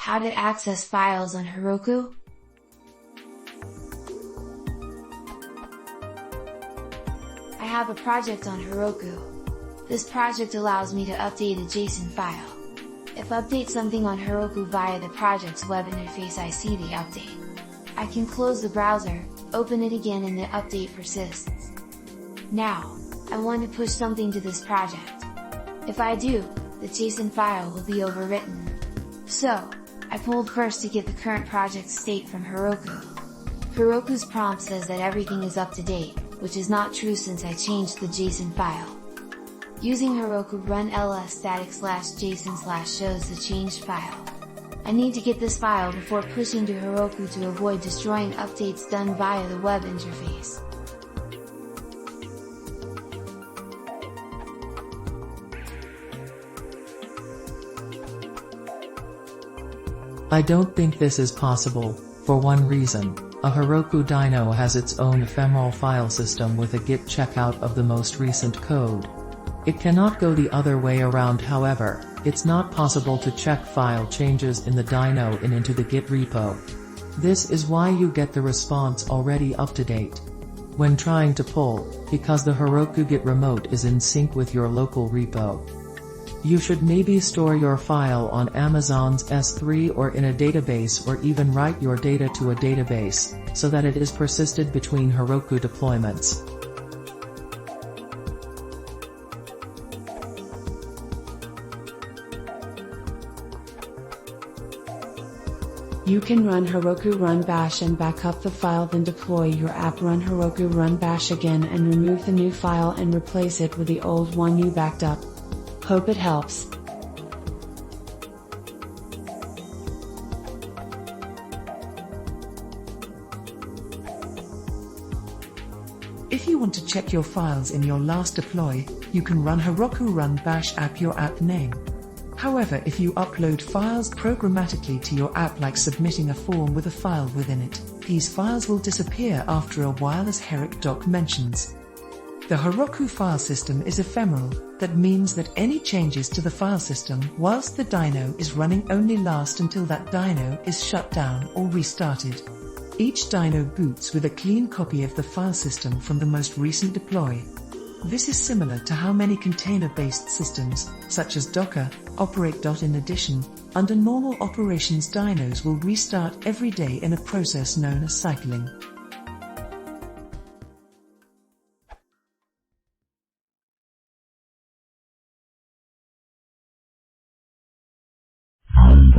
How to access files on Heroku? I have a project on Heroku. This project allows me to update a JSON file. If I update something on Heroku via the project's web interface, I see the update. I can close the browser, open it again, and the update persists. Now, I want to push something to this project. If I do, the JSON file will be overwritten. So, I pulled first to get the current project state from Heroku. Heroku's prompt says that everything is up to date, which is not true since I changed the JSON file. Using Heroku run ls static /json/ shows the changed file. I need to get this file before pushing to Heroku to avoid destroying updates done via the web interface. I don't think this is possible, for one reason. A Heroku dyno has its own ephemeral file system with a git checkout of the most recent code. It cannot go the other way around. However, it's not possible to check file changes in the dyno and into the git repo. This is why you get the response already up to date when trying to pull, because the Heroku git remote is in sync with your local repo. You should maybe store your file on Amazon's S3 or in a database, or even write your data to a database, so that it is persisted between Heroku deployments. You can run Heroku run bash and back up the file, then deploy your app. Run Heroku run bash again and remove the new file and replace it with the old one you backed up. Hope it helps. If you want to check your files in your last deploy, you can run Heroku run bash app your app name. However, if you upload files programmatically to your app, like submitting a form with a file within it, these files will disappear after a while, as Heroku mentions. The Heroku file system is ephemeral. That means that any changes to the file system whilst the dyno is running only last until that dyno is shut down or restarted. Each dyno boots with a clean copy of the file system from the most recent deploy. This is similar to how many container-based systems, such as Docker, operate. In addition, under normal operations, dynos will restart every day in a process known as cycling. I'm